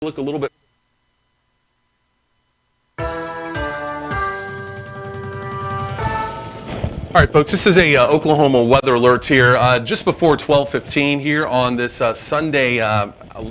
look a little bit. All right, folks, this is a Oklahoma weather alert here just before 12:15 here on this Sunday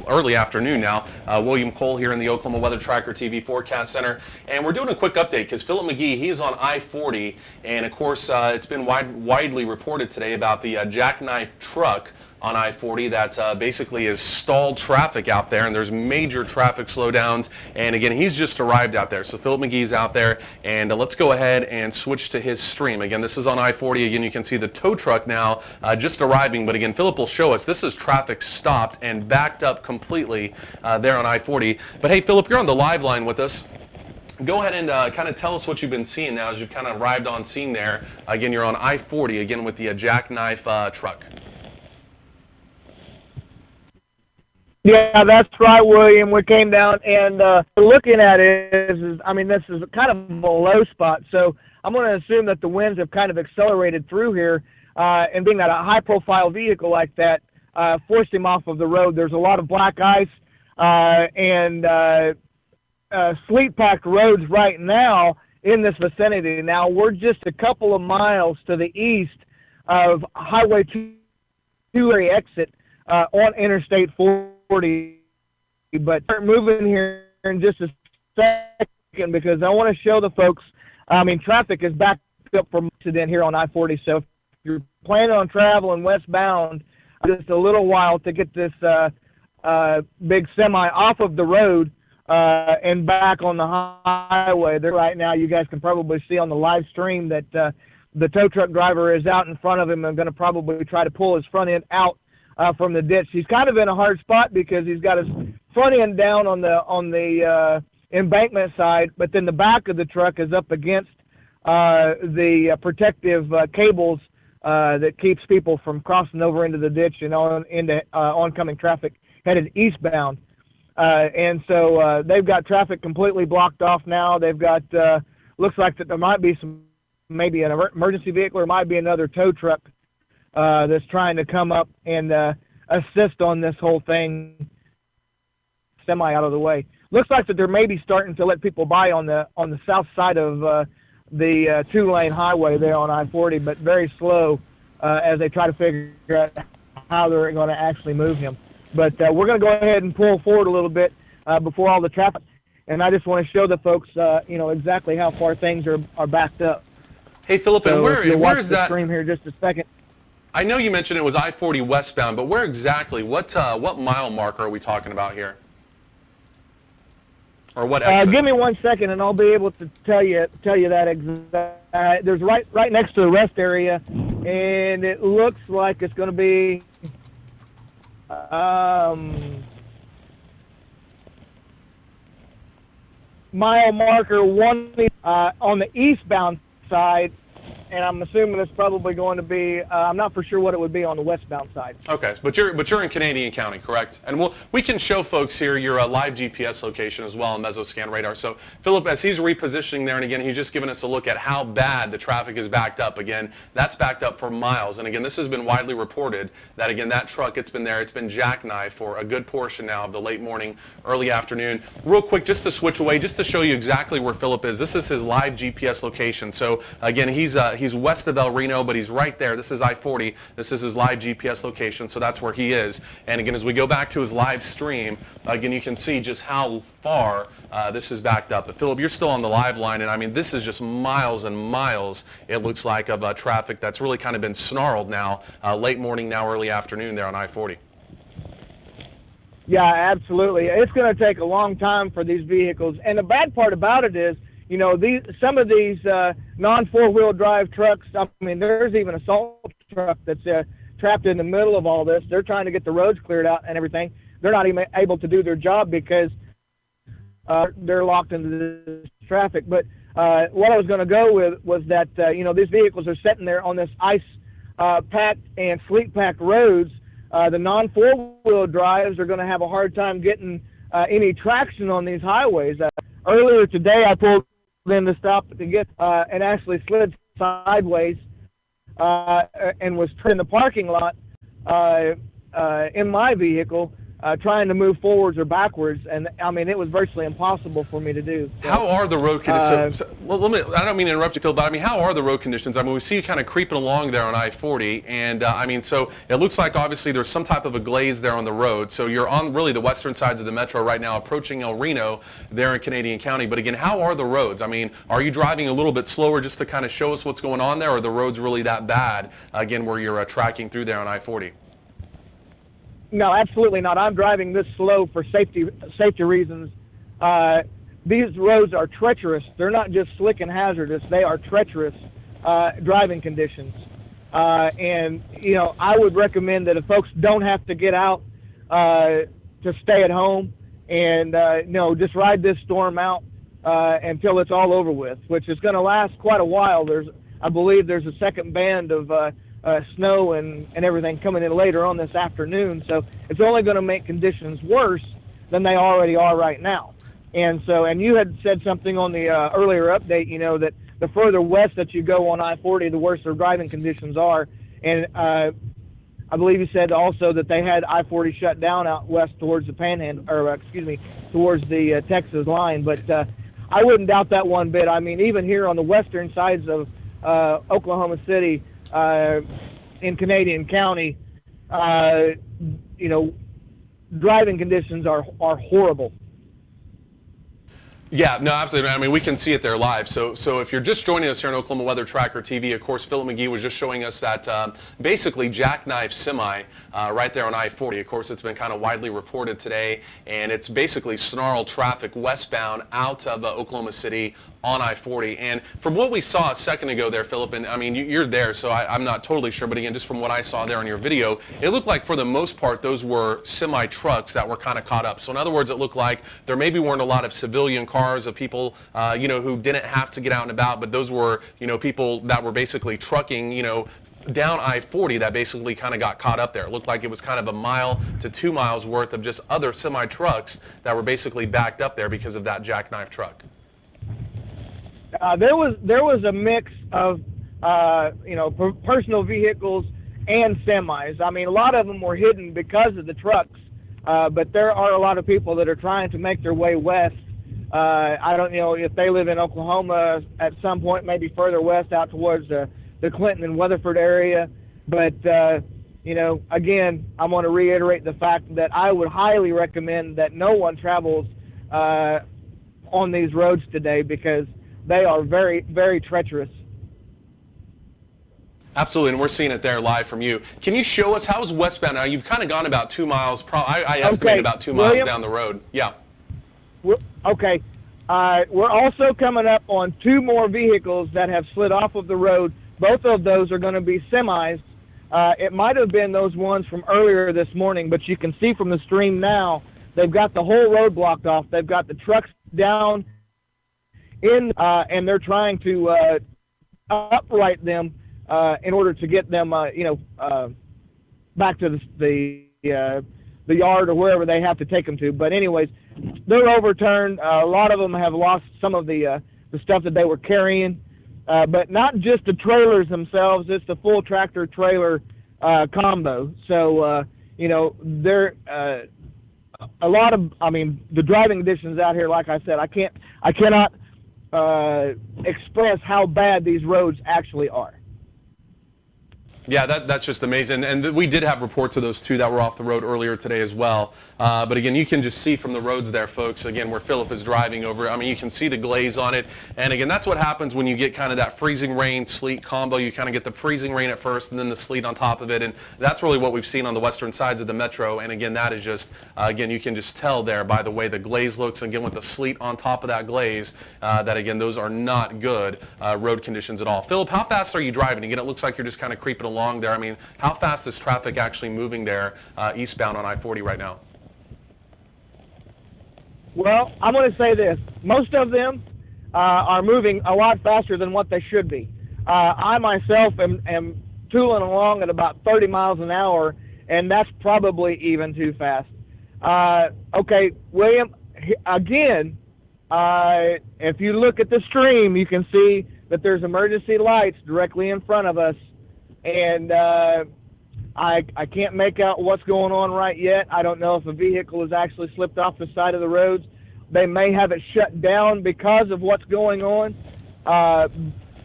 early afternoon now. William Cole here in the Oklahoma Weather Tracker TV Forecast Center. And we're doing a quick update because Phillip McGee, he is on I-40. And, of course, it's been widely reported today about the jackknife truck on I-40 that basically is stalled traffic out there, and there's major traffic slowdowns. And again, he's just arrived out there. So Phillip McGee's out there, and let's go ahead and switch to his stream. Again, this is on I-40. Again, you can see the tow truck now just arriving, but again, Phillip will show us this is traffic stopped and backed up completely there on I-40. But hey, Phillip, you're on the live line with us. Go ahead and kind of tell us what you've been seeing now as you've kind of arrived on scene there. Again, you're on I-40 again with the jackknife truck. Yeah, that's right, William. We came down and looking at it this is kind of a low spot. So I'm going to assume that the winds have kind of accelerated through here, and being that a high-profile vehicle like that forced him off of the road. There's a lot of black ice and sleet-packed roads right now in this vicinity. Now we're just a couple of miles to the east of Highway 2 exit on Interstate 40. But start moving here in just a second because I want to show the folks. Traffic is backed up from accident here on I-40. So if you're planning on traveling westbound, just a little while to get this big semi off of the road and back on the highway. There right now, you guys can probably see on the live stream that the tow truck driver is out in front of him and going to probably try to pull his front end out from the ditch. He's kind of in a hard spot because he's got his front end down on the embankment side, but then the back of the truck is up against the protective cables that keeps people from crossing over into the ditch and on into oncoming traffic headed eastbound. And so they've got traffic completely blocked off now. They've got looks like that there might be maybe an emergency vehicle or might be another tow truck that's trying to come up and assist on this whole thing, semi out of the way. Looks like that they're maybe starting to let people by on the south side of the two-lane highway there on I-40, but very slow as they try to figure out how they're going to actually move him. But we're going to go ahead and pull forward a little bit before all the traffic, and I just want to show the folks, exactly how far things are backed up. Hey, Phillip, so and where is that? Stream here just a second. I know you mentioned it was I-40 westbound, but where exactly? What mile marker are we talking about here? Or what exit? Give me 1 second, and I'll be able to tell you that exact. There's right next to the rest area, and it looks like it's going to be mile marker 1 on the eastbound side. And I'm assuming it's probably going to be. I'm not for sure what it would be on the westbound side. Okay, but you're in Canadian County, correct? And we can show folks here your live GPS location as well on Mesoscan radar. So Phillip, as he's repositioning there, and again, he's just giving us a look at how bad the traffic is backed up. Again, that's backed up for miles. And again, this has been widely reported that again that truck, it's been jackknifed for a good portion now of the late morning, early afternoon. Real quick, just to switch away, just to show you exactly where Phillip is. This is his live GPS location. So again, he's west of El Reno, but he's right there. This is I-40. This is his live GPS location, so that's where he is. And again, as we go back to his live stream, again, you can see just how far this is backed up. But Phillip, you're still on the live line, and this is just miles and miles, it looks like, of traffic that's really kind of been snarled now, late morning, now early afternoon there on I-40. Yeah, absolutely. It's going to take a long time for these vehicles. And the bad part about it is, some of these non-four-wheel drive trucks, there's even a salt truck that's trapped in the middle of all this. They're trying to get the roads cleared out and everything. They're not even able to do their job because they're locked into this traffic. But what I was going to go with was that, these vehicles are sitting there on this ice-packed and sleet-packed roads. The non-four-wheel drives are going to have a hard time getting any traction on these highways. Earlier today, I pulled in to stop to get and actually slid sideways and was in the parking lot in my vehicle trying to move forwards or backwards, and I mean it was virtually impossible for me to do. So, how are the road conditions? I don't mean to interrupt you, Phil, but I mean, how are the road conditions? I mean, we see you kind of creeping along there on I-40, and I mean, so it looks like obviously there's some type of a glaze there on the road. So you're on really the western sides of the metro right now, approaching El Reno there in Canadian County. But again, how are the roads? I mean, are you driving a little bit slower just to kind of show us what's going on there, or are the roads really that bad, again, where you're tracking through there on I-40? No, absolutely not. I'm driving this slow for safety reasons. These roads are treacherous. They're not just slick and hazardous. They are treacherous driving conditions. And, you know, I would recommend that if folks don't have to get out to stay at home and, you know, just ride this storm out until it's all over with, which is going to last quite a while. I believe there's a second band of snow and everything coming in later on this afternoon. So it's only going to make conditions worse than they already are right now. And so, and you had said something on the earlier update, you know, that the further west that you go on I-40, the worse their driving conditions are. And I believe you said also that they had I-40 shut down out west towards the Panhandle, or excuse me, towards the Texas line. But I wouldn't doubt that one bit. I mean, even here on the western sides of Oklahoma City, in Canadian County, you know, driving conditions are horrible. Yeah, no, absolutely. I mean, we can see it there live. So if you're just joining us here on Oklahoma Weather Tracker TV, of course, Phillip McGee was just showing us that basically jackknife semi right there on I-40. Of course, it's been kind of widely reported today, and it's basically snarled traffic westbound out of Oklahoma City on I-40. And from what we saw a second ago there, Phillip, and I mean, you're there, so I'm not totally sure, but again, just from what I saw there on your video, it looked like for the most part those were semi-trucks that were kind of caught up. So in other words, it looked like there maybe weren't a lot of civilian cars of people, you know, who didn't have to get out and about, but those were, you know, people that were basically trucking, you know, down I-40 that basically kind of got caught up there. It looked like it was kind of a mile to 2 miles worth of just other semi-trucks that were basically backed up there because of that jackknife truck. There was a mix of you know, personal vehicles and semis. I mean, a lot of them were hidden because of the trucks, but there are a lot of people that are trying to make their way west. I don't know if they live in Oklahoma at some point, maybe further west out towards the Clinton and Weatherford area. But you know, again, I want to reiterate the fact that I would highly recommend that no one travels on these roads today because they are very, very treacherous. Absolutely, and we're seeing it there live from you. Can you show us how's westbound now? You've kind of gone about 2 miles. I estimate about 2 miles down the road. Yeah. Okay. We're also coming up on 2 more vehicles that have slid off of the road. Both of those are going to be semis. It might have been those ones from earlier this morning, but you can see from the stream now, they've got the whole road blocked off. They've got the trucks down in, and they're trying to upright them in order to get them, you know, back to the yard or wherever they have to take them to. But anyways, they're overturned. A lot of them have lost some of the stuff that they were carrying, but not just the trailers themselves. It's the full tractor trailer combo. So you know, they're a lot of. I mean, the driving conditions out here, like I said, I cannot express how bad these roads actually are. Yeah, that's just amazing. And we did have reports of those 2 that were off the road earlier today as well. But again, you can just see from the roads there, folks, again, where Phillip is driving over. I mean, you can see the glaze on it. And again, that's what happens when you get kind of that freezing rain, sleet combo. You kind of get the freezing rain at first and then the sleet on top of it. And that's really what we've seen on the western sides of the metro. And again, that is just, again, you can just tell there by the way the glaze looks. And again, with the sleet on top of that glaze, that again, those are not good road conditions at all. Phillip, how fast are you driving? Again, it looks like you're just kind of creeping along there. I mean, how fast is traffic actually moving there eastbound on I-40 right now? Well, I'm going to say this. Most of them are moving a lot faster than what they should be. I myself am tooling along at about 30 miles an hour, and that's probably even too fast. Okay, William, again, if you look at the stream, you can see that there's emergency lights directly in front of us. And I can't make out what's going on right yet. I don't know if a vehicle has actually slipped off the side of the roads. They may have it shut down because of what's going on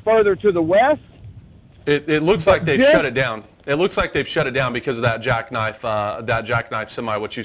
further to the west. It looks like they've shut it down. It looks like they've shut it down because of that jackknife semi, what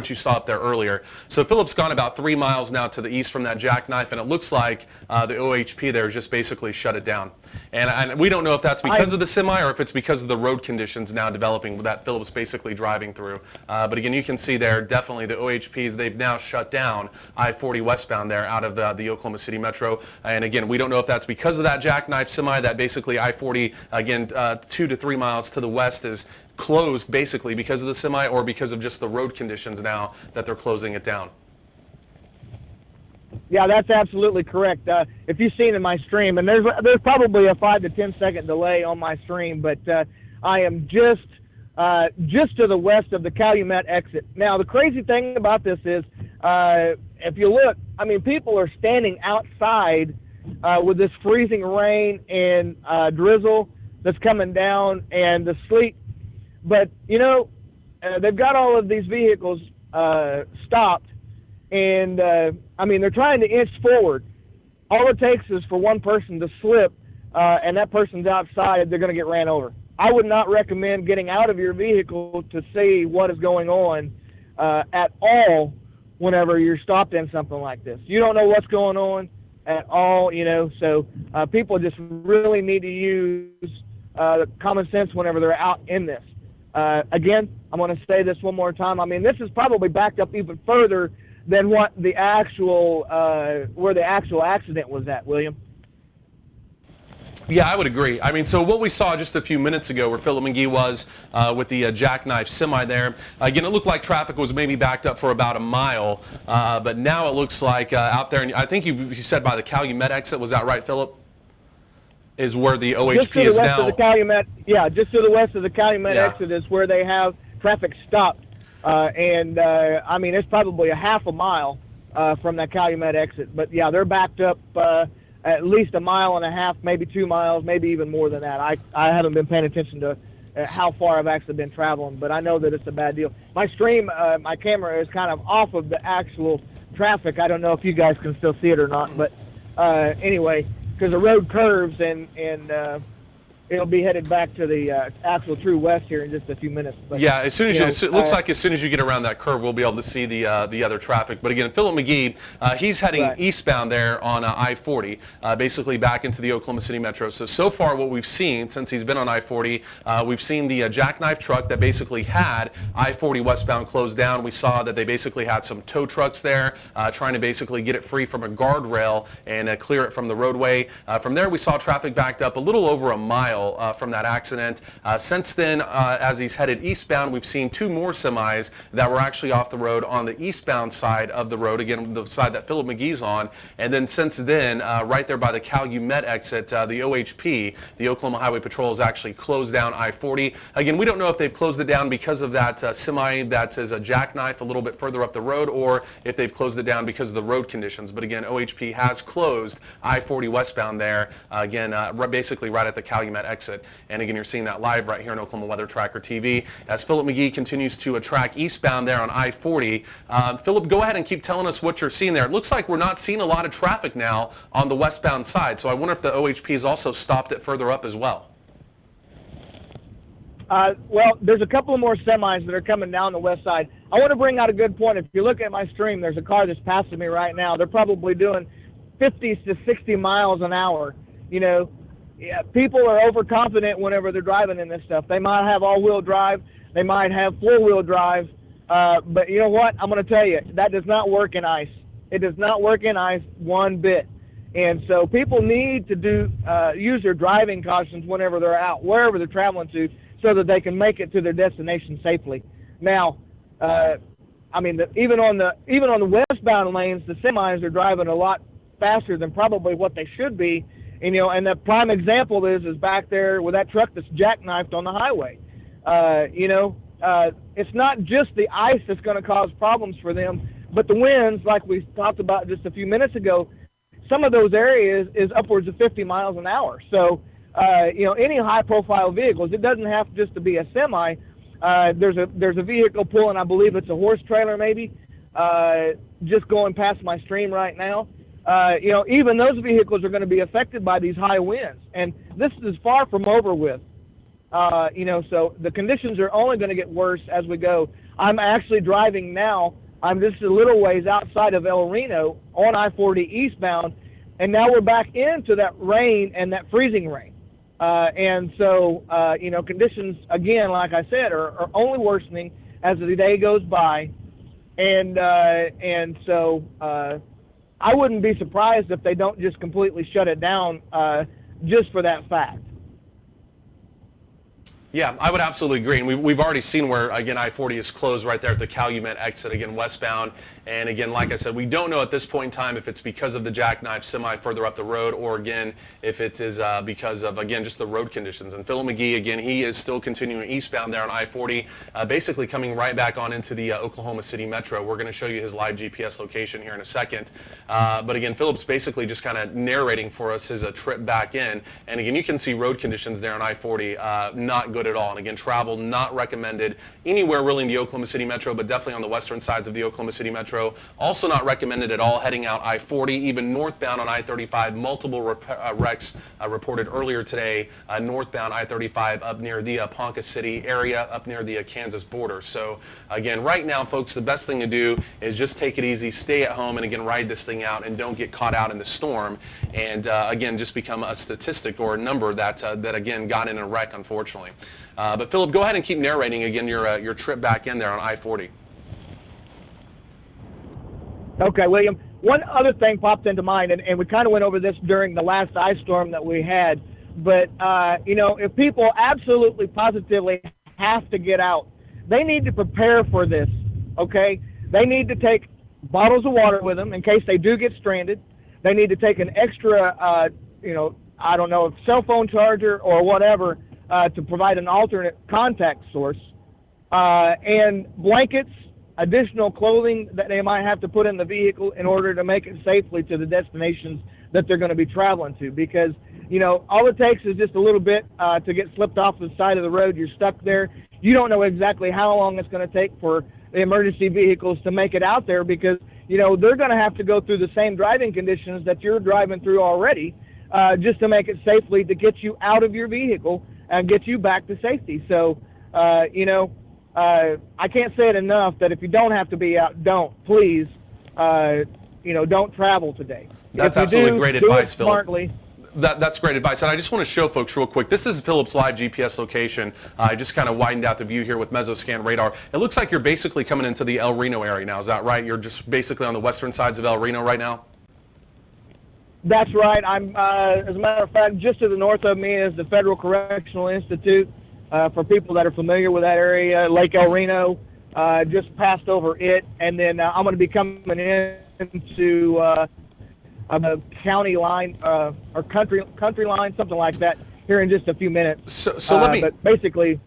you saw up there earlier. So Phillip's gone about 3 miles now to the east from that jackknife, and it looks like the OHP there just basically shut it down. And we don't know if that's because of the semi or if it's because of the road conditions now developing that Phillip's basically driving through. But again, you can see there definitely the OHPs, they've now shut down I-40 westbound there out of the Oklahoma City Metro. And again, we don't know if that's because of that jackknife semi, that basically I-40, again, 2 to 3 miles to the west is closed basically because of the semi, or because of just the road conditions now that they're closing it down. Yeah, that's absolutely correct. If you've seen in my stream, and there's probably a 5 to 10 second delay on my stream, but I am just to the west of the Calumet exit. Now, the crazy thing about this is, if you look, I mean, people are standing outside with this freezing rain and drizzle that's coming down and the sleet. But, you know, they've got all of these vehicles stopped, and, I mean, they're trying to inch forward. All it takes is for one person to slip, and that person's outside, they're going to get ran over. I would not recommend getting out of your vehicle to see what is going on at all whenever you're stopped in something like this. You don't know what's going on at all, you know, so people just really need to use common sense whenever they're out in this. Again, I'm going to say this one more time. I mean, this is probably backed up even further than what the actual where the actual accident was at, William. Yeah, I would agree. I mean, so what we saw just a few minutes ago where Phillip McGee was with the jackknife semi there, again, it looked like traffic was maybe backed up for about a mile, but now it looks like out there, and I think you said by the Calumet exit, was that right, Phillip? Is where the OHP is now. Just to the west of the Calumet, yeah, just to the west of the Calumet exit is where they have traffic stopped. I mean, it's probably a half a mile from that Calumet exit. But, yeah, they're backed up at least a mile and a half, maybe 2 miles, maybe even more than that. I haven't been paying attention to how far I've actually been traveling, but I know that it's a bad deal. My stream, my camera is kind of off of the actual traffic. I don't know if you guys can still see it or not, but anyway, because the road curves and it'll be headed back to the actual true west here in just a few minutes. But, yeah, as soon as it looks like as soon as you get around that curve, we'll be able to see the other traffic. But again, Phillip McGee, he's heading eastbound there on I-40, basically back into the Oklahoma City Metro. So far what we've seen since he's been on I-40, we've seen the jackknife truck that basically had I-40 westbound closed down. We saw that they basically had some tow trucks there trying to basically get it free from a guardrail and clear it from the roadway. From there, we saw traffic backed up a little over a mile from that accident. Since then, as he's headed eastbound, we've seen 2 more semis that were actually off the road on the eastbound side of the road, again, the side that Phillip McGee's on. And then since then, right there by the Calumet exit, the OHP, the Oklahoma Highway Patrol, has actually closed down I-40. Again, we don't know if they've closed it down because of that semi that is a jackknife a little bit further up the road, or if they've closed it down because of the road conditions. But again, OHP has closed I-40 westbound there, again, basically right at the Calumet exit. And again, you're seeing that live right here on Oklahoma Weather Tracker TV as Phillip McGee continues to track eastbound there on I-40. Phillip, go ahead and keep telling us what you're seeing there. It looks like we're not seeing a lot of traffic now on the westbound side, so I wonder if the OHP has also stopped it further up as well. Well, there's a couple of more semis that are coming down the west side. I want to bring out a good point. If you look at my stream, there's a car that's passing me right now. They're probably doing 50 to 60 miles an hour. You know, yeah, people are overconfident whenever they're driving in this stuff. They might have all-wheel drive. They might have four-wheel drive. But you know what? I'm going to tell you, that does not work in ice. It does not work in ice one bit. And so people need to use their driving cautions whenever they're out, wherever they're traveling to, so that they can make it to their destination safely. Now, I mean, even on the westbound lanes, the semis are driving a lot faster than probably what they should be. And, you know, and the prime example is back there with that truck that's jackknifed on the highway. It's not just the ice that's going to cause problems for them, but the winds, like we talked about just a few minutes ago, some of those areas is upwards of 50 miles an hour. So any high-profile vehicles. It doesn't have just to be a semi. There's a vehicle pulling, I believe it's a horse trailer maybe, just going past my stream right now. Even those vehicles are going to be affected by these high winds, and this is far from over with. So the conditions are only going to get worse as we go. I'm actually driving now. I'm just a little ways outside of El Reno on I-40 eastbound, and now we're back into that rain and that freezing rain. Conditions, again, like I said, are only worsening as the day goes by. So I wouldn't be surprised if they don't just completely shut it down just for that fact. Yeah, I would absolutely agree. And we've already seen where, again, I-40 is closed right there at the Calumet exit, again, westbound. And again, like I said, we don't know at this point in time if it's because of the jackknife semi further up the road or, again, if it is because of, again, just the road conditions. And Phillip McGee, again, he is still continuing eastbound there on I-40, basically coming right back on into the Oklahoma City Metro. We're going to show you his live GPS location here in a second. But again, Phillip's basically just kind of narrating for us his trip back in. And again, you can see road conditions there on I-40 not good at all. And again, travel not recommended anywhere really in the Oklahoma City Metro, but definitely on the western sides of the Oklahoma City Metro. Also not recommended at all heading out I-40, even northbound on I-35. Multiple wrecks reported earlier today northbound I-35 up near the Ponca City area, up near the Kansas border. So again, right now, folks, the best thing to do is just take it easy, stay at home, and again, ride this thing out and don't get caught out in the storm. And again, just become a statistic or a number that again got in a wreck, unfortunately. But Phillip, go ahead and keep narrating again your trip back in there on I-40. Okay, William. One other thing popped into mind, and we kind of went over this during the last ice storm that we had, but, if people absolutely positively have to get out, they need to prepare for this, okay? They need to take bottles of water with them in case they do get stranded. They need to take an extra, I don't know, cell phone charger or whatever to provide an alternate contact source, and blankets, additional clothing that they might have to put in the vehicle in order to make it safely to the destinations that they're going to be traveling to. Because, all it takes is just a little bit to get slipped off the side of the road. You're stuck there. You don't know exactly how long it's going to take for the emergency vehicles to make it out there because, they're going to have to go through the same driving conditions that you're driving through already just to make it safely to get you out of your vehicle and get you back to safety. So, I can't say it enough that if you don't have to be out, don't. Please, don't travel today. That's absolutely great advice, Phillip. Smartly. That's great advice. And I just want to show folks real quick. This is Phillip's live GPS location. I just kind of widened out the view here with Mesoscan radar. It looks like you're basically coming into the El Reno area now. Is that right? You're just basically on the western sides of El Reno right now? That's right. I'm, as a matter of fact, just to the north of me is the Federal Correctional Institute. For people that are familiar with that area, Lake El Reno, just passed over it, and then I'm going to be coming into the county line or country line, something like that, here in just a few minutes. So let me. But basically,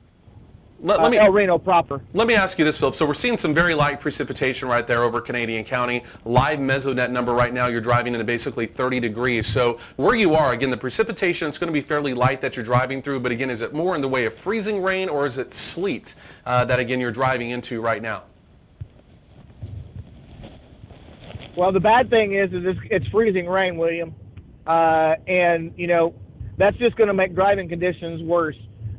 El Reno proper. Let me ask you this, Phillip. So we're seeing some very light precipitation right there over Canadian County. Live Mesonet number right now, you're driving into basically 30 degrees. So where you are, again, the precipitation is going to be fairly light that you're driving through. But again, is it more in the way of freezing rain or is it sleet that, again, you're driving into right now? Well, the bad thing is it's freezing rain, William. And, that's just going to make driving conditions worse.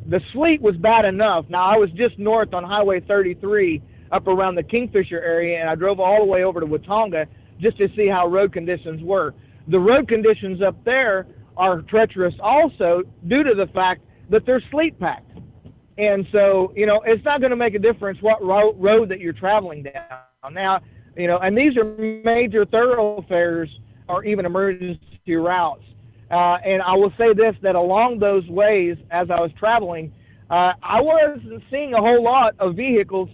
The sleet was bad enough. Now, I was just north on Highway 33 up around the Kingfisher area, and I drove all the way over to Watonga just to see how road conditions were. The road conditions up there are treacherous also due to the fact that they're sleet packed. And so, it's not going to make a difference what road that you're traveling down. Now, and these are major thoroughfares or even emergency routes. And I will say this, that along those ways, as I was traveling, I wasn't seeing a whole lot of vehicles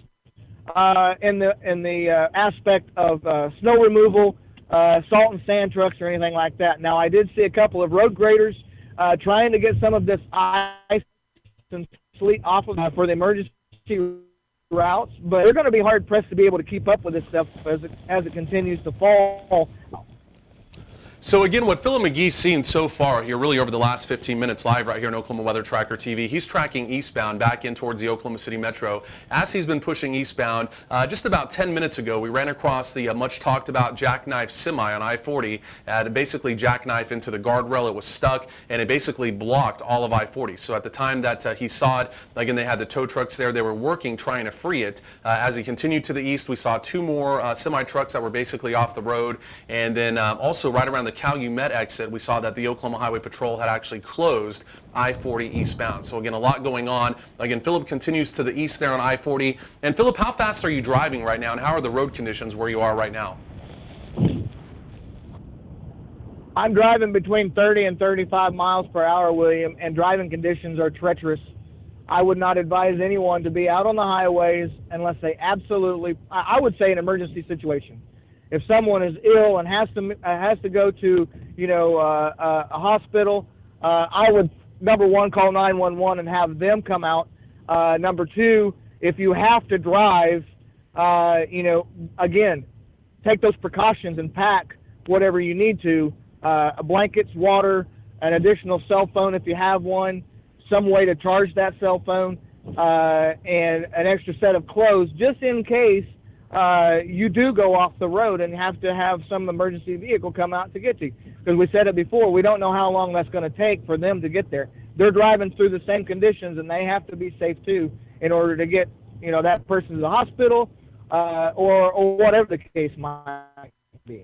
in the aspect of snow removal, salt and sand trucks, or anything like that. Now, I did see a couple of road graders trying to get some of this ice and sleet off of for the emergency routes, but they're going to be hard-pressed to be able to keep up with this stuff as it continues to fall. So again, what Phillip McGee's seen so far here, really over the last 15 minutes live right here on Oklahoma Weather Tracker TV, he's tracking eastbound back in towards the Oklahoma City Metro. As he's been pushing eastbound, just about 10 minutes ago, we ran across the much talked about jackknife semi on I-40. Basically jackknife into the guardrail. It was stuck, and it basically blocked all of I-40. So at the time that he saw it, again, they had the tow trucks there. They were working, trying to free it. As he continued to the east, we saw two more semi trucks that were basically off the road, and then also right around the Calumet exit, we saw that the Oklahoma Highway Patrol had actually closed I-40 eastbound. So again, a lot going on. Again, Phillip continues to the east there on I-40. And Phillip, how fast are you driving right now, and how are the road conditions where you are right now? I'm driving between 30 and 35 miles per hour, William, and driving conditions are treacherous. I would not advise anyone to be out on the highways unless they absolutely, I would say, an emergency situation. If someone is ill and has to go to, a hospital, I would, number one, call 911 and have them come out. Number two, if you have to drive, again, take those precautions and pack whatever you need to, blankets, water, an additional cell phone if you have one, some way to charge that cell phone, and an extra set of clothes just in case you do go off the road and have to have some emergency vehicle come out to get you. Because we said it before, we don't know how long that's going to take for them to get there. They're driving through the same conditions, and they have to be safe too in order to get that person to the hospital or whatever the case might be.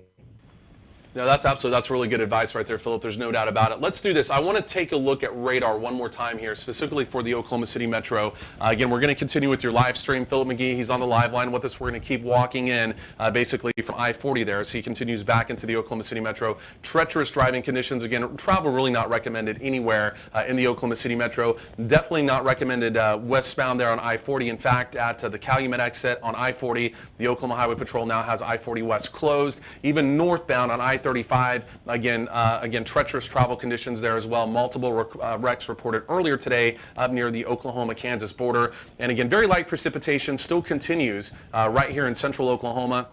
No, that's really good advice right there, Phillip. There's no doubt about it. Let's do this. I want to take a look at radar one more time here, specifically for the Oklahoma City Metro. Again, we're going to continue with your live stream. Phillip McGee, he's on the live line with us. We're going to keep walking in, basically from I-40 there as he continues back into the Oklahoma City Metro. Treacherous driving conditions. Again, travel really not recommended anywhere in the Oklahoma City Metro. Definitely not recommended westbound there on I-40. In fact, at the Calumet exit on I-40, the Oklahoma Highway Patrol now has I-40 West closed. Even northbound on I-35, again, treacherous travel conditions there as well. Multiple wrecks reported earlier today up near the Oklahoma-Kansas border. And again, very light precipitation still continues right here in central Oklahoma.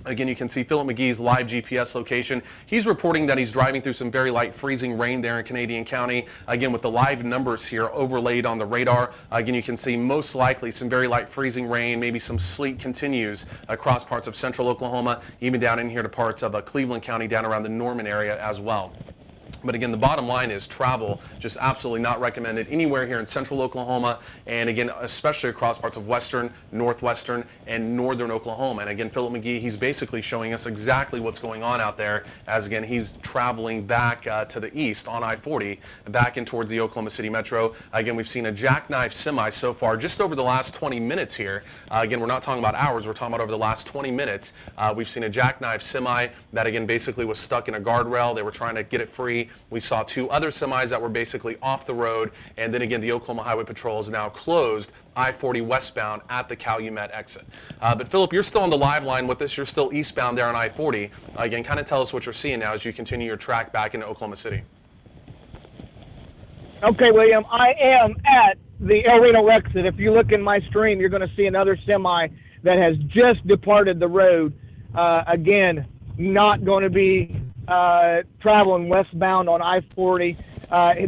Again, you can see Phillip McGee's live GPS location. He's reporting that he's driving through some very light freezing rain there in Canadian County. Again, with the live numbers here overlaid on the radar, again, you can see most likely some very light freezing rain, maybe some sleet continues across parts of central Oklahoma, even down in here to parts of Cleveland County, down around the Norman area as well. But again, the bottom line is travel just absolutely not recommended anywhere here in central Oklahoma, and again, especially across parts of western, northwestern, and northern Oklahoma. And again, Phillip McGee, he's basically showing us exactly what's going on out there as, again, he's traveling back to the east on I-40, back in towards the Oklahoma City Metro. Again, we've seen a jackknife semi so far just over the last 20 minutes here. Again, we're not talking about hours, we're talking about over the last 20 minutes. We've seen a jackknife semi that, again, basically was stuck in a guardrail. They were trying to get it free. We saw two other semis that were basically off the road, and then again, the Oklahoma Highway Patrol has now closed I-40 westbound at the Calumet exit. But Phillip, you're still on the live line with us. You're still eastbound there on I-40. Again, kind of tell us what you're seeing now as you continue your track back into Oklahoma City. Okay, William, I am at the El Reno exit. If you look in my stream, you're going to see another semi that has just departed the road. Again, not going to be traveling westbound on I-40.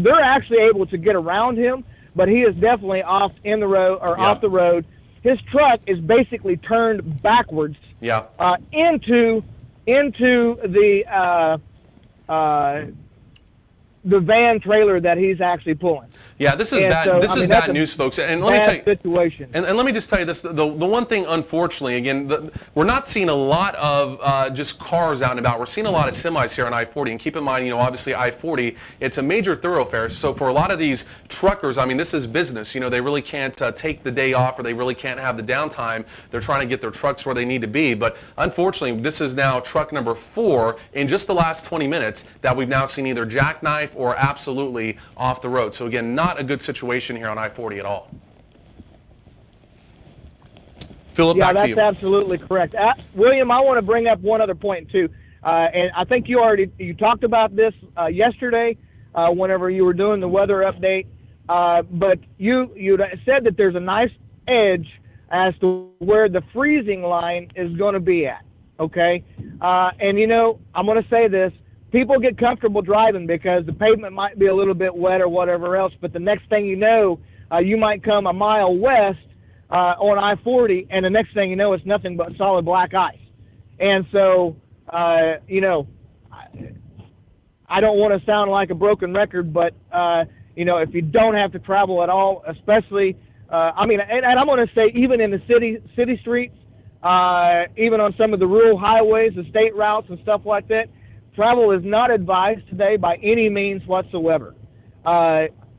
They're actually able to get around him, but he is definitely off the road. His truck is basically turned backwards into the van trailer that he's actually pulling. Yeah, this is bad. So, this is bad news, folks. And let me tell you, situation. And let me just tell you this: the one thing, unfortunately, again, we're not seeing a lot of just cars out and about. We're seeing a lot of semis here on I-40. And keep in mind, obviously I-40, it's a major thoroughfare. So for a lot of these truckers, I mean, this is business. They really can't take the day off, or they really can't have the downtime. They're trying to get their trucks where they need to be. But unfortunately, this is now truck number 4 in just the last 20 minutes that we've now seen either jackknife or absolutely off the road. So again, not a good situation here on I-40 at all. Phillip, back to you. Yeah, that's absolutely correct. William, I want to bring up one other point too, and I think you talked about this yesterday whenever you were doing the weather update, but you said that there's a nice edge as to where the freezing line is going to be at. Okay, and I'm going to say this: people get comfortable driving because the pavement might be a little bit wet or whatever else, but the next thing you know, you might come a mile west on I-40, and the next thing you know, it's nothing but solid black ice. And so, you know, I don't want to sound like a broken record, but, you know, if you don't have to travel at all, especially, I mean, and I'm going to say even in the city streets, even on some of the rural highways, the state routes and stuff like that, travel is not advised today by any means whatsoever.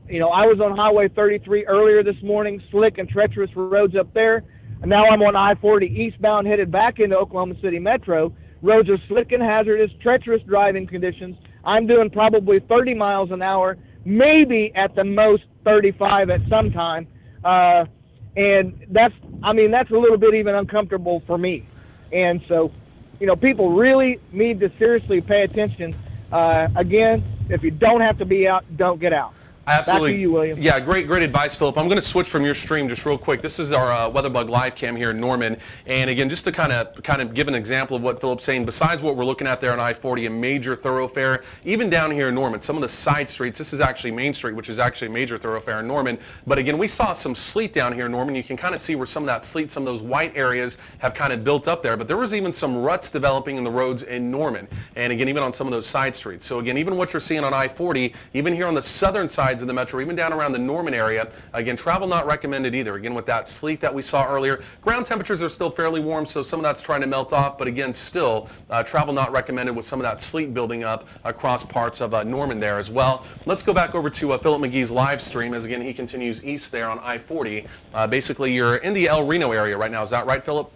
You know, I was on Highway 33 earlier this morning, slick and treacherous roads up there. And now I'm on I-40 eastbound, headed back into Oklahoma City Metro. Roads are slick and hazardous, treacherous driving conditions. I'm doing probably 30 miles an hour, maybe at the most 35 at some time. And that's a little bit even uncomfortable for me. And so, you know, people really need to seriously pay attention. Again, if you don't have to be out, don't get out. Absolutely. Back to you, William. Yeah, great advice, Phillip. I'm going to switch from your stream just real quick. This is our WeatherBug live cam here in Norman. And again, just to kind of give an example of what Phillip's saying, besides what we're looking at there on I-40, a major thoroughfare, even down here in Norman, some of the side streets, this is actually Main Street, which is actually a major thoroughfare in Norman. But again, we saw some sleet down here in Norman. You can kind of see where some of that sleet, some of those white areas have kind of built up there. But there was even some ruts developing in the roads in Norman. And again, even on some of those side streets. So again, even what you're seeing on I-40, even here on the southern sides of the metro, even down around the Norman area, again, travel not recommended either. Again, with that sleet that we saw earlier, ground temperatures are still fairly warm, so some of that's trying to melt off, but again, still, travel not recommended with some of that sleet building up across parts of Norman there as well. Let's go back over to Phillip McGee's live stream as, again, he continues east there on I-40. Basically, you're in the El Reno area right now. Is that right, Phillip?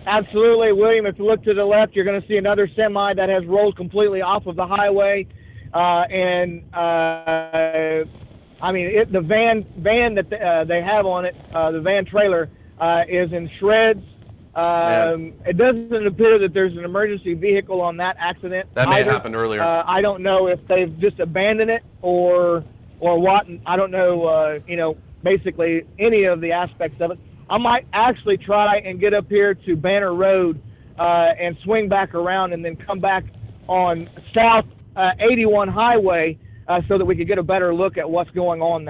Absolutely, William. If you look to the left, you're going to see another semi that has rolled completely off of the highway. I mean, the van that they have on it, the van trailer, is in shreds. It doesn't appear that there's an emergency vehicle on that accident. That may have happened earlier. I don't know if they've just abandoned it or what. I don't know, you know, basically any of the aspects of it. I might actually try and get up here to Banner Road and swing back around and then come back on South 81 Highway so that we could get a better look at what's going on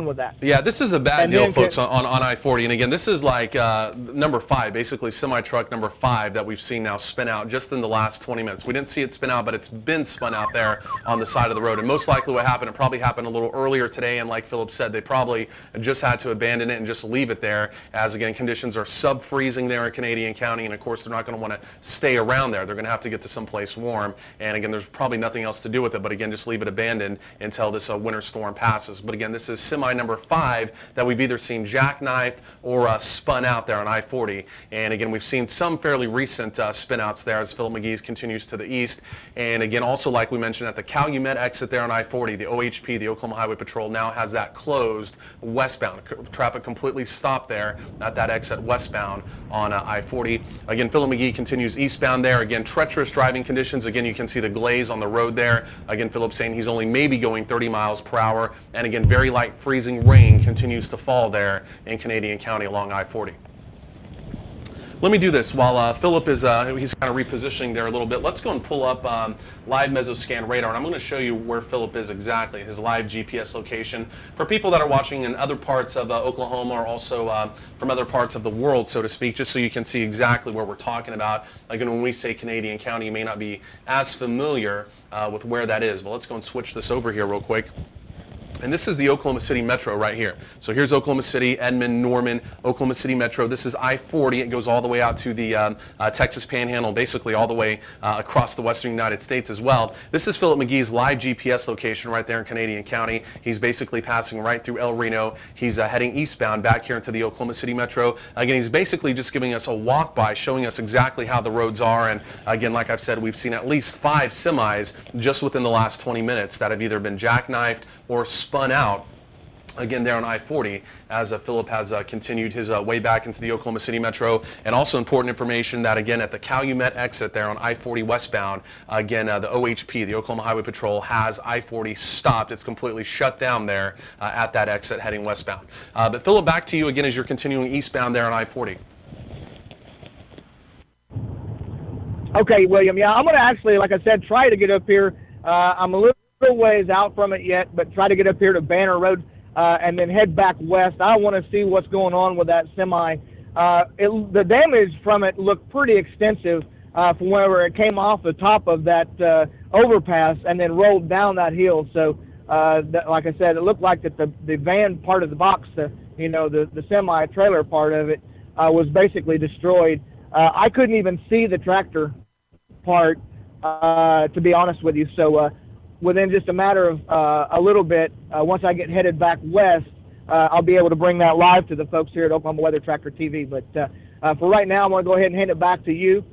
with that. Yeah, this is a bad deal, folks, on I-40. And again, this is like number 5, basically semi-truck number 5 that we've seen now spin out just in the last 20 minutes. We didn't see it spin out, but it's been spun out there on the side of the road. And most likely what happened, it probably happened a little earlier today. And like Phillip said, they probably just had to abandon it and just leave it there as, again, conditions are sub-freezing there in Canadian County. And, of course, they're not going to want to stay around there. They're going to have to get to someplace warm. And, again, there's probably nothing else to do with it. But, again, just leave it abandoned until this winter storm passes. But, again, this is semi number 5 that we've either seen jackknifed or spun out there on I-40. And again, we've seen some fairly recent spin outs there as Phillip McGee continues to the east. And again, also like we mentioned at the Calumet exit there on I-40, the OHP, the Oklahoma Highway Patrol, now has that closed westbound. Traffic completely stopped there at that exit westbound on I-40. Again, Phillip McGee continues eastbound there. Again, treacherous driving conditions. Again, you can see the glaze on the road there. Again, Phillip saying he's only maybe going 30 miles per hour. And again, very light freezing rain continues to fall there in Canadian County along I-40. Let me do this while Phillip is he's kind of repositioning there a little bit. Let's go and pull up live Mesoscan radar, and I'm going to show you where Phillip is exactly, his live GPS location. For people that are watching in other parts of Oklahoma or also from other parts of the world, so to speak, just so you can see exactly where we're talking about. Again, when we say Canadian County, you may not be as familiar with where that is. But let's go and switch this over here real quick. And this is the Oklahoma City Metro right here. So here's Oklahoma City, Edmond, Norman, Oklahoma City Metro. This is I-40. It goes all the way out to the Texas Panhandle, basically all the way across the western United States as well. This is Phillip McGee's live GPS location right there in Canadian County. He's basically passing right through El Reno. He's heading eastbound back here into the Oklahoma City Metro. Again, he's basically just giving us a walk by, showing us exactly how the roads are. And again, like I've said, we've seen at least 5 semis just within the last 20 minutes that have either been jackknifed or spun out again there on I-40 as Phillip has continued his way back into the Oklahoma City Metro. And also important information that again at the Calumet exit there on I-40 westbound, again the OHP, the Oklahoma Highway Patrol, has I-40 stopped. It's completely shut down there at that exit heading westbound. But Phillip, back to you again as you're continuing eastbound there on I-40. Okay, William. Yeah, I'm going to actually, like I said, try to get up here. I'm a little ways out from it yet, but try to get up here to Banner Road and then head back west. I want to see what's going on with that semi. The damage from it looked pretty extensive from wherever it came off the top of that overpass and then rolled down that hill. So, like I said, it looked like that the van part of the box, the semi-trailer part of it, was basically destroyed. I couldn't even see the tractor part, to be honest with you. So within just a matter of a little bit, once I get headed back west, I'll be able to bring that live to the folks here at Oklahoma Weather Tracker TV. But for right now, I'm going to go ahead and hand it back to you.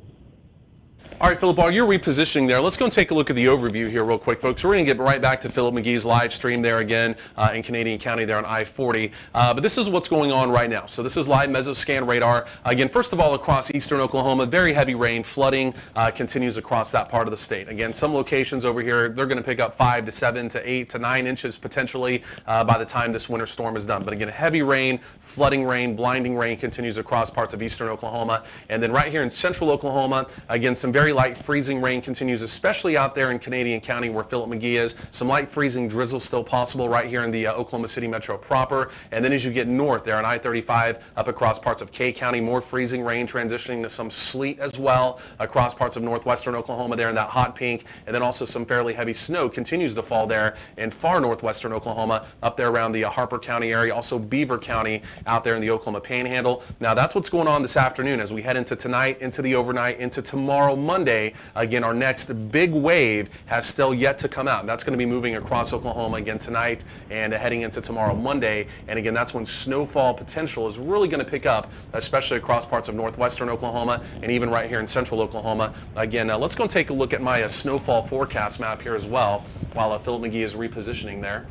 All right, Phillip, while you're repositioning there, let's go and take a look at the overview here real quick, folks. We're going to get right back to Phillip McGee's live stream there again in Canadian County there on I-40. But this is what's going on right now. So this is live mesoscan radar. Again, first of all, across eastern Oklahoma, very heavy rain, flooding continues across that part of the state. Again, some locations over here, they're going to pick up 5 to 7 to 8 to 9 inches potentially by the time this winter storm is done. But again, heavy rain, flooding rain, blinding rain continues across parts of eastern Oklahoma. And then right here in central Oklahoma, again, some very light freezing rain continues, especially out there in Canadian County where Phillip McGee is. Some light freezing drizzle still possible right here in the Oklahoma City metro proper. And then as you get north there on I-35 up across parts of Kay County, more freezing rain transitioning to some sleet as well across parts of northwestern Oklahoma there in that hot pink. And then also some fairly heavy snow continues to fall there in far northwestern Oklahoma up there around the Harper County area, also Beaver County out there in the Oklahoma Panhandle. Now that's what's going on this afternoon as we head into tonight, into the overnight, into tomorrow Monday. Again, our next big wave has still yet to come out. And that's going to be moving across Oklahoma again tonight and heading into tomorrow Monday. And again, that's when snowfall potential is really going to pick up, especially across parts of northwestern Oklahoma and even right here in central Oklahoma. Again, let's go and take a look at my snowfall forecast map here as well while Phillip McGee is repositioning there.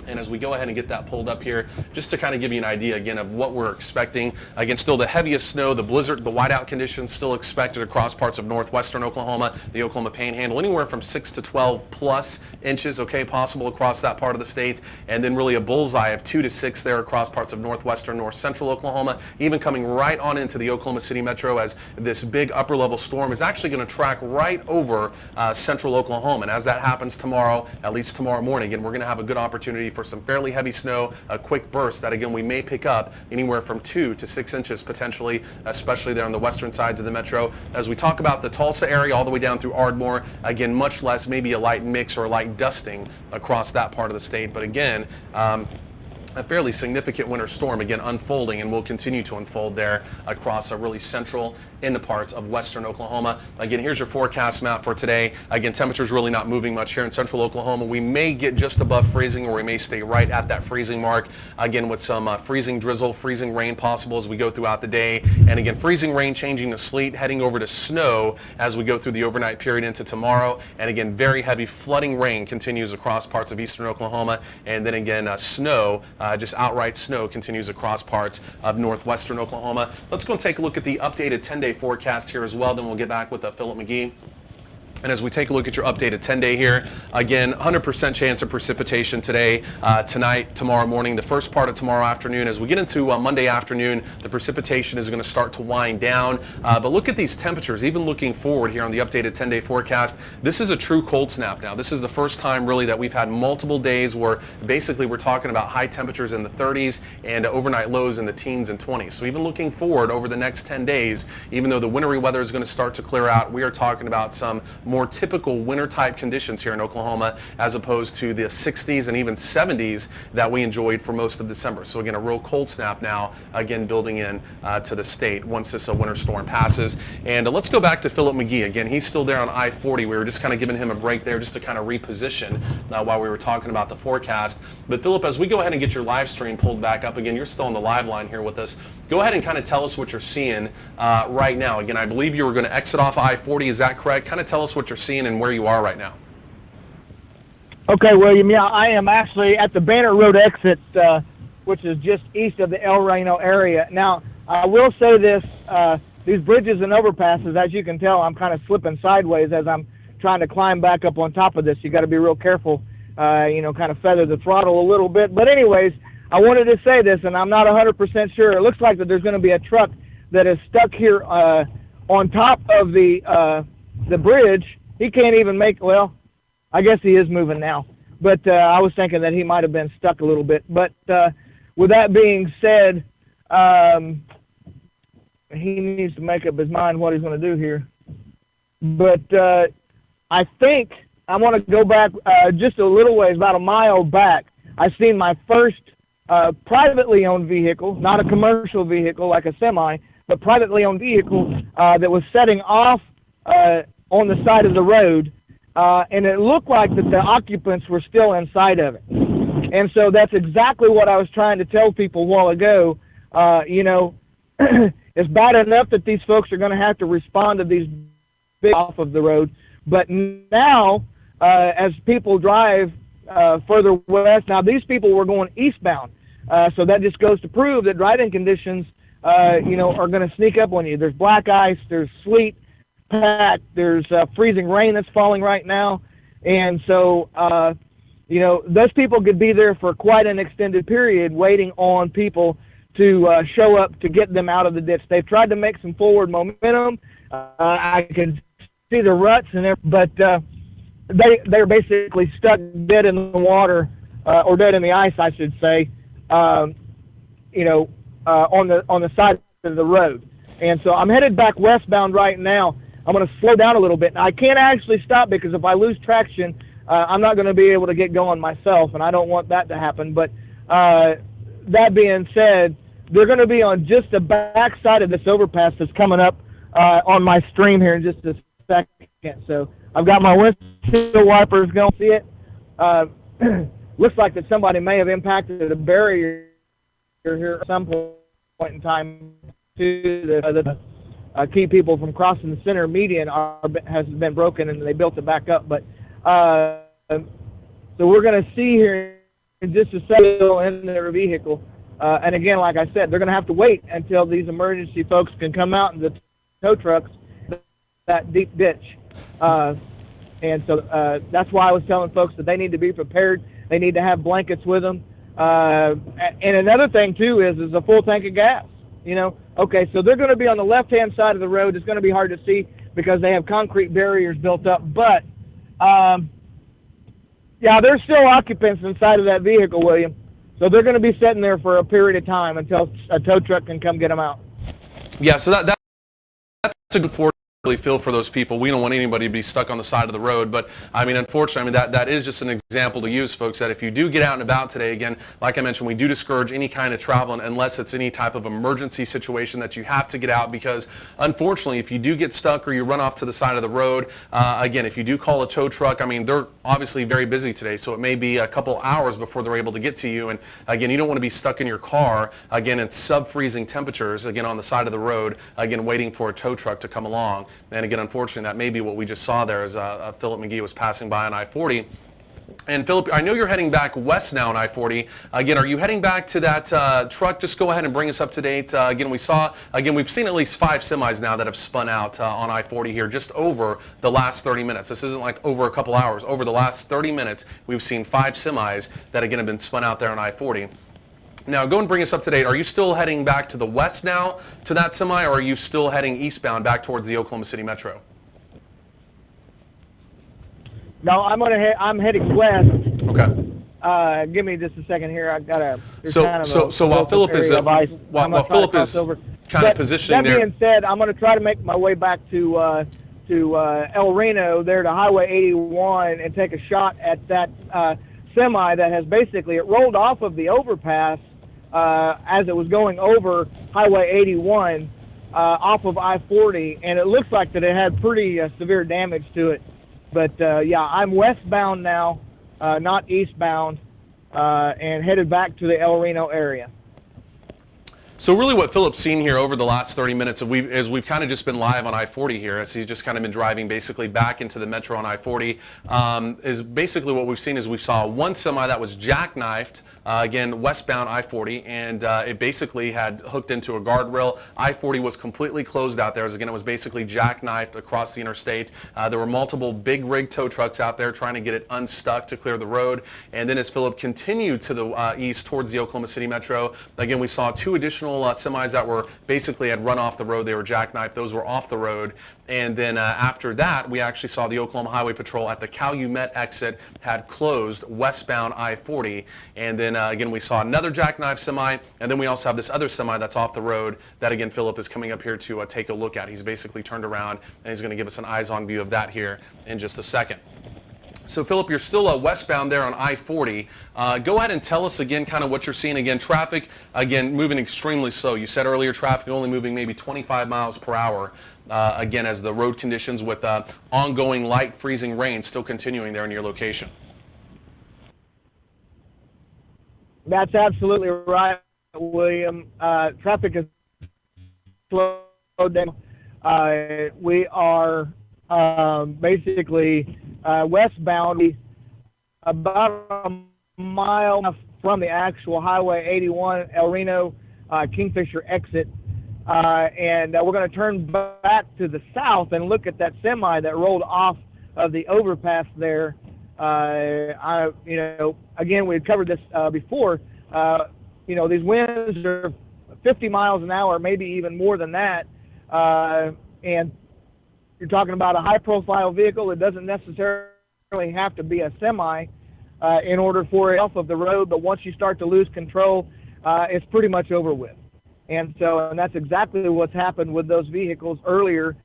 And as we go ahead and get that pulled up here, just to kind of give you an idea again of what we're expecting. Again, still the heaviest snow, the blizzard, the whiteout conditions still expected across parts of northwestern Oklahoma, the Oklahoma Panhandle, anywhere from 6 to 12 plus inches, okay, possible across that part of the state. And then really a bullseye of 2 to 6 there across parts of northwestern, north central Oklahoma, even coming right on into the Oklahoma City metro as this big upper level storm is actually going to track right over central Oklahoma. And as that happens tomorrow, at least tomorrow morning, again, we're going to have a good opportunity for some fairly heavy snow, a quick burst that again we may pick up anywhere from 2 to 6 inches potentially, especially there on the western sides of the metro. As we talk about the Tulsa area all the way down through Ardmore, again much less, maybe a light mix or a light dusting across that part of the state. But again, a fairly significant winter storm again unfolding and will continue to unfold there across a really central into parts of western Oklahoma. Again, here's your forecast map for today. Again, temperatures really not moving much here in central Oklahoma. We may get just above freezing or we may stay right at that freezing mark. Again, with some freezing drizzle, freezing rain possible as we go throughout the day. And again, freezing rain changing to sleet, heading over to snow as we go through the overnight period into tomorrow. And again, very heavy flooding rain continues across parts of eastern Oklahoma. And then again, snow, just outright snow continues across parts of northwestern Oklahoma. Let's go and take a look at the updated 10-day forecast here as well. Then we'll get back with Phillip McGee. And as we take a look at your updated 10-day here, again, 100% chance of precipitation today, tonight, tomorrow morning, the first part of tomorrow afternoon. As we get into Monday afternoon, the precipitation is going to start to wind down. But look at these temperatures, even looking forward here on the updated 10-day forecast. This is a true cold snap now. This is the first time really that we've had multiple days where basically we're talking about high temperatures in the 30s and overnight lows in the teens and 20s. So even looking forward over the next 10 days, even though the wintry weather is going to start to clear out, we are talking about some more typical winter type conditions here in Oklahoma as opposed to the 60s and even 70s that we enjoyed for most of December. So again, a real cold snap now, again, building in to the state once this winter storm passes. And let's go back to Phillip McGee. Again, he's still there on I-40. We were just kind of giving him a break there just to kind of reposition while we were talking about the forecast. But Phillip, as we go ahead and get your live stream pulled back up again, you're still on the live line here with us. Go ahead and kind of tell us what you're seeing right now. Again, I believe you were going to exit off I-40. Is that correct? Kind of tell us what you're seeing and where you are right now. Okay, William. Yeah, I am actually at the Banner Road exit, which is just east of the El Reno area. Now, I will say this, these bridges and overpasses, as you can tell, I'm kind of slipping sideways as I'm trying to climb back up on top of this. You got to be real careful, kind of feather the throttle a little bit. But anyways, I wanted to say this, and I'm not 100% sure. It looks like that there's going to be a truck that is stuck here on top of the bridge. He can't even make. Well, I guess he is moving now. But I was thinking that he might have been stuck a little bit. But with that being said, he needs to make up his mind what he's going to do here. But I think I want to go back just a little ways, about a mile back. I seen my first privately owned vehicle, not a commercial vehicle like a semi, but privately owned vehicle that was setting off on the side of the road, and it looked like that the occupants were still inside of it. And so that's exactly what I was trying to tell people a while ago. You know, it's bad enough that these folks are going to have to respond to these big off of the road, but now as people drive further west, now these people were going eastbound, so that just goes to prove that driving conditions, you know, are going to sneak up on you. There's black ice, there's sleet packed, there's freezing rain that's falling right now, and so you know, those people could be there for quite an extended period waiting on people to show up to get them out of the ditch. They've tried to make some forward momentum. I can see the ruts in there, but they're basically stuck dead in the water, or dead in the ice, I should say, you know, on the side of the road. And so I'm headed back westbound right now. I'm going to slow down a little bit. I can't actually stop because if I lose traction, I'm not going to be able to get going myself, and I don't want that to happen. But that being said, they're going to be on just the back side of this overpass that's coming up on my stream here in just a second. So I've got my windshield wipers going. See it? Looks like that somebody may have impacted a barrier here at some point in time too. Keep people from crossing the center median has been broken, and they built it back up. But so we're going to see here in just a second in their vehicle. And again, like I said, they're going to have to wait until these emergency folks can come out in the tow trucks, that deep ditch. And so that's why I was telling folks that they need to be prepared. They need to have blankets with them. And another thing, too, is a full tank of gas. You know, okay, so they're going to be on the left-hand side of the road. It's going to be hard to see because they have concrete barriers built up. But, yeah, there's still occupants inside of that vehicle, William. So they're going to be sitting there for a period of time until a tow truck can come get them out. Yeah, so that's a good feel for those people. We don't want anybody to be stuck on the side of the road, but I mean, unfortunately, I mean, that is just an example to use, folks, that if you do get out and about today, again, like I mentioned, we do discourage any kind of travel unless it's any type of emergency situation that you have to get out, because unfortunately, if you do get stuck or you run off to the side of the road, again, if you do call a tow truck, I mean, they're obviously very busy today, so it may be a couple hours before they're able to get to you, and again, you don't want to be stuck in your car, again, in sub-freezing temperatures, again, on the side of the road, again, waiting for a tow truck to come along. And again, unfortunately, that may be what we just saw there as Phillip McGee was passing by on I-40. And Phillip, I know you're heading back west now on I-40. Again, are you heading back to that truck? Just go ahead and bring us up to date. Again, we've seen at least 5 semis now that have spun out on I-40 here just over the last 30 minutes. This isn't like over a couple hours. Over the last 30 minutes, we've seen 5 semis that again have been spun out there on I-40. Now, go and bring us up to date. Are you still heading back to the west now to that semi, or are you still heading eastbound back towards the Oklahoma City Metro? No, I'm heading west. Okay. Give me just a second here. I got a. So while Phillip is while Phillip is kind of positioning there. That being said, I'm going to try to make my way back to El Reno, there to Highway 81, and take a shot at that semi that has basically it rolled off of the overpass as it was going over Highway 81 off of I-40, and it looks like that it had pretty severe damage to it. But yeah, I'm westbound now, not eastbound, and headed back to the El Reno area. So really what Phillip's seen here over the last 30 minutes is we've kind of just been live on I-40 here, as he's just kind of been driving basically back into the metro on I-40. Is basically what we've seen is we saw one semi that was jackknifed again, westbound I-40, and it basically had hooked into a guardrail. I-40 was completely closed out there, as again, it was basically jackknifed across the interstate. There were multiple big rig tow trucks out there trying to get it unstuck to clear the road. And then as Phillip continued to the east towards the Oklahoma City Metro, again, we saw two additional semis that were basically had run off the road. They were jackknifed. Those were off the road. And then after that, we actually saw the Oklahoma Highway Patrol at the Calumet exit had closed westbound I-40. And then again, we saw another jackknife semi. And then we also have this other semi that's off the road that, again, Phillip is coming up here to take a look at. He's basically turned around, and he's going to give us an eyes-on view of that here in just a second. So, Phillip, you're still westbound there on I-40. Go ahead and tell us again kind of what you're seeing. Again, traffic, again, moving extremely slow. You said earlier traffic only moving maybe 25 miles per hour, again, as the road conditions with ongoing light freezing rain still continuing there in your location. That's absolutely right, William. Traffic is slowed down. We are basically westbound, about a mile from the actual Highway 81 El Reno Kingfisher exit. And we're going to turn back to the south and look at that semi that rolled off of the overpass there. Again, we had covered this before. These winds are 50 miles an hour, maybe even more than that. And you're talking about a high-profile vehicle. It doesn't necessarily have to be a semi in order for it off of the road, but once you start to lose control, it's pretty much over with. And that's exactly what's happened with those vehicles earlier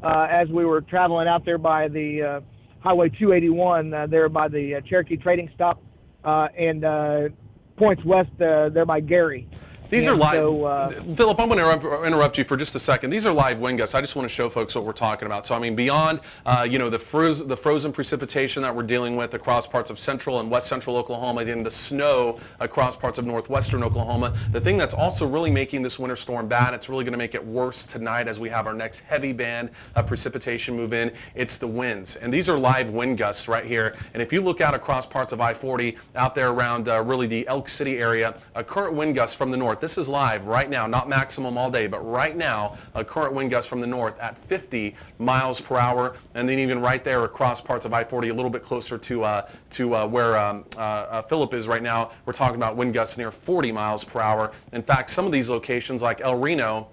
as we were traveling out there by the Highway 281, there by the Cherokee Trading Stop, and points west there by Gary. These are live. Phillip, I'm going to interrupt you for just a second. These are live wind gusts. I just want to show folks what we're talking about. So, I mean, beyond, the frozen precipitation that we're dealing with across parts of central and west central Oklahoma, and the snow across parts of northwestern Oklahoma, the thing that's also really making this winter storm bad, it's really going to make it worse tonight as we have our next heavy band of precipitation move in. It's the winds. And these are live wind gusts right here. And if you look out across parts of I-40 out there around really the Elk City area, a current wind gust from the north. This is live right now, not maximum all day, but right now, a current wind gust from the north at 50 miles per hour, and then even right there across parts of I-40, a little bit closer to where Phillip is right now, we're talking about wind gusts near 40 miles per hour. In fact, some of these locations like El Reno,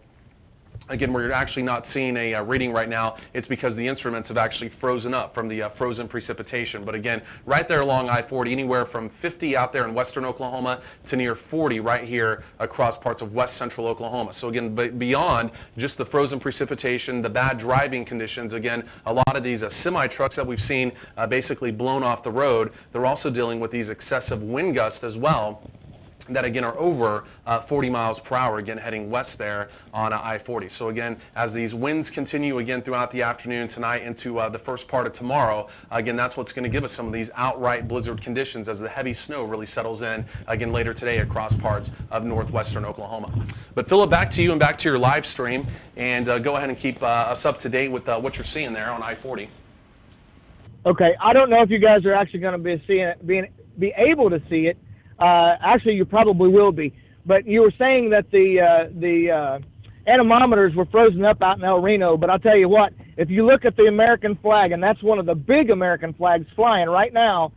again, where you're actually not seeing a reading right now, it's because the instruments have actually frozen up from the frozen precipitation. But again, right there along I-40, anywhere from 50 out there in western Oklahoma to near 40 right here across parts of west central Oklahoma. So again, beyond just the frozen precipitation, the bad driving conditions, again, a lot of these semi-trucks that we've seen basically blown off the road, they're also dealing with these excessive wind gusts as well, that again are over 40 miles per hour, again heading west there on I-40. So again, as these winds continue again throughout the afternoon tonight into the first part of tomorrow, again that's what's going to give us some of these outright blizzard conditions as the heavy snow really settles in again later today across parts of northwestern Oklahoma. But Phillip, back to you and back to your live stream, and go ahead and keep us up to date with what you're seeing there on I-40. Okay, I don't know if you guys are actually going to be seeing it, be able to see it. Actually, you probably will be. But you were saying that the anemometers were frozen up out in El Reno. But I'll tell you what, if you look at the American flag, and that's one of the big American flags flying right now,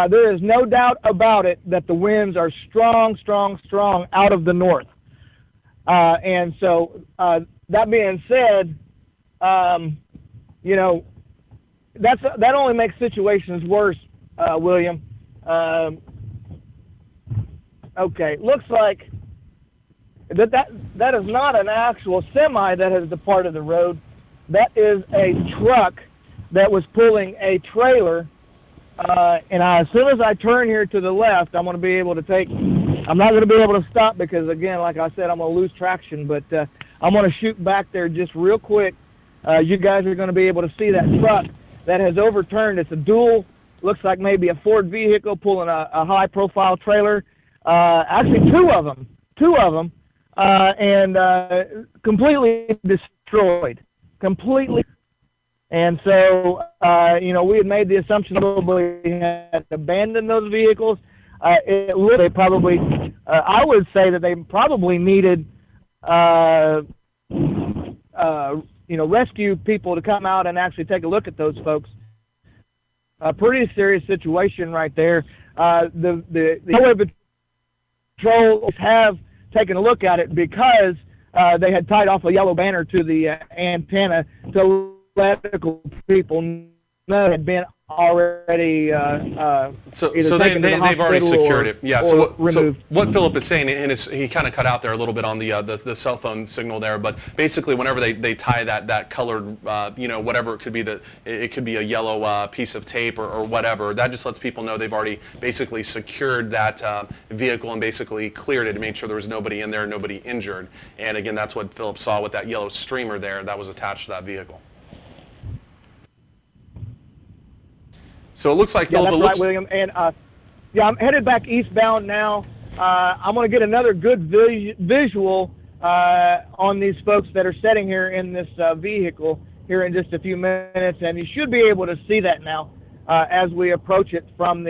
there is no doubt about it that the winds are strong, strong, strong out of the north. And so that being said, that only makes situations worse, William. Okay, looks like that is not an actual semi that has departed the road. That is a truck that was pulling a trailer. And as soon as I turn here to the left, I'm going to be able to I'm not going to be able to stop because, again, like I said, I'm going to lose traction. But I'm going to shoot back there just real quick. You guys are going to be able to see that truck that has overturned. It's a dual, looks like maybe a Ford vehicle pulling a high-profile trailer. Actually, two of them, and completely destroyed, completely. And so, we had made the assumption probably had abandoned those vehicles. it looked they probably, I would say that they probably needed, rescue people to come out and actually take a look at those folks. A pretty serious situation right there. The highway patrol have taken a look at it because they had tied off a yellow banner to the antenna to let people know it had been already so they've already secured it. Yeah. So what Phillip is saying, and he kind of cut out there a little bit on the cell phone signal there, but basically whenever they tie that colored whatever it could be, it could be a yellow piece of tape or whatever, that just lets people know they've already basically secured that vehicle and basically cleared it to make sure there was nobody in there, nobody injured. And again, that's what Phillip saw with that yellow streamer there that was attached to that vehicle. So it looks like that's right, William. And I'm headed back eastbound now. I'm going to get another good visual on these folks that are sitting here in this vehicle here in just a few minutes, and you should be able to see that now as we approach it from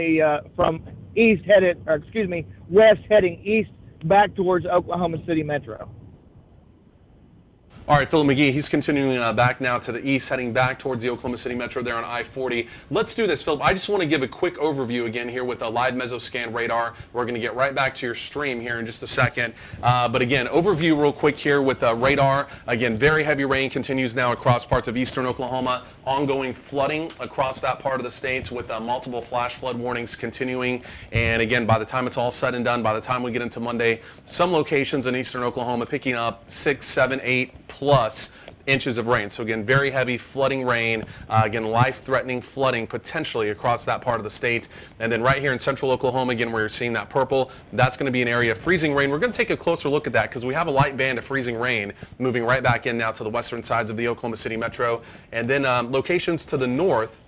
west heading east back towards Oklahoma City Metro. All right, Phillip McGee, he's continuing back now to the east, heading back towards the Oklahoma City Metro there on I-40. Let's do this, Phillip. I just want to give a quick overview again here with a live mesoscan radar. We're going to get right back to your stream here in just a second. But again, overview real quick here with radar. Again, very heavy rain continues now across parts of eastern Oklahoma. Ongoing flooding across that part of the state with multiple flash flood warnings continuing. And again, by the time it's all said and done, by the time we get into Monday, some locations in eastern Oklahoma picking up 6, 7, 8 plus inches of rain. So again, very heavy flooding rain, again, life-threatening flooding potentially across that part of the state. And then right here in central Oklahoma, again, where you're seeing that purple, that's going to be an area of freezing rain. We're going to take a closer look at that because we have a light band of freezing rain moving right back in now to the western sides of the Oklahoma City Metro. And then locations to the north,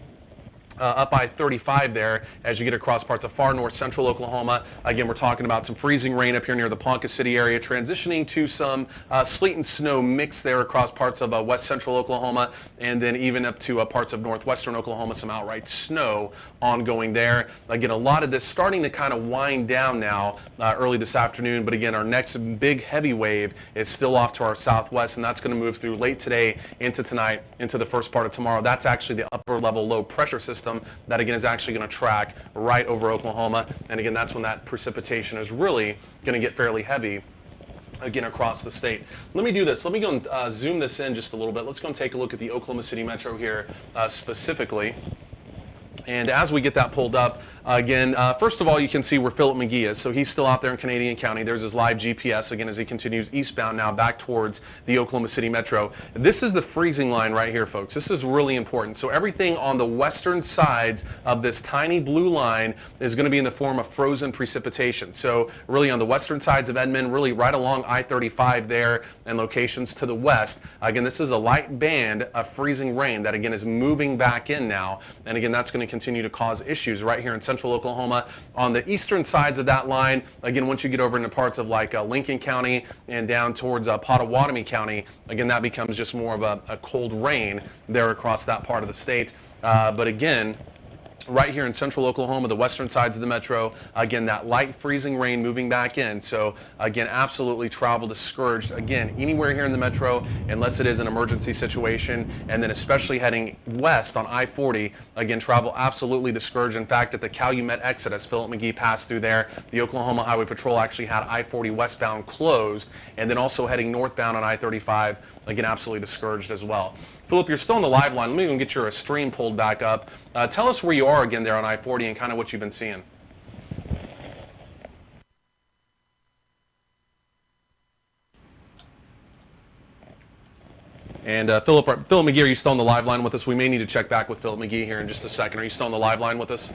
up I-35 there as you get across parts of far north central Oklahoma. Again, we're talking about some freezing rain up here near the Ponca City area, transitioning to some sleet and snow mix there across parts of west central Oklahoma, and then even up to parts of northwestern Oklahoma, some outright snow ongoing there. Again, a lot of this starting to kind of wind down now early this afternoon, but again, our next big heavy wave is still off to our southwest, and that's going to move through late today into tonight, into the first part of tomorrow. That's actually the upper level low pressure system that again is actually going to track right over Oklahoma, and again that's when that precipitation is really going to get fairly heavy again across the state. Let me do this. Let me go and zoom this in just a little bit. Let's go and take a look at the Oklahoma City Metro here specifically. And as we get that pulled up, again, first of all, you can see where Phillip McGee is. So he's still out there in Canadian County. There's his live GPS, again, as he continues eastbound now back towards the Oklahoma City Metro. This is the freezing line right here, folks. This is really important. So everything on the western sides of this tiny blue line is going to be in the form of frozen precipitation. So really on the western sides of Edmond, really right along I-35 there and locations to the west. Again, this is a light band of freezing rain that, again, is moving back in now. And again, that's going to continue to cause issues right here in central Oklahoma. On the eastern sides of that line, again, once you get over into parts of like Lincoln County and down towards Pottawatomie County, again, that becomes just more of a cold rain there across that part of the state. But again, right here in central Oklahoma, the western sides of the metro, again, that light freezing rain moving back in. So again, absolutely travel discouraged. Again, anywhere here in the metro, unless it is an emergency situation, and then especially heading west on I-40, again, travel absolutely discouraged. In fact, at the Calumet exit, as Phillip McGee passed through there, the Oklahoma Highway Patrol actually had I-40 westbound closed, and then also heading northbound on I-35, again, absolutely discouraged as well. Phillip, you're still on the live line. Let me go get your stream pulled back up. Tell us where you are again there on I-40 and kind of what you've been seeing. And Phillip McGee, are you still on the live line with us? We may need to check back with Phillip McGee here in just a second. Are you still on the live line with us?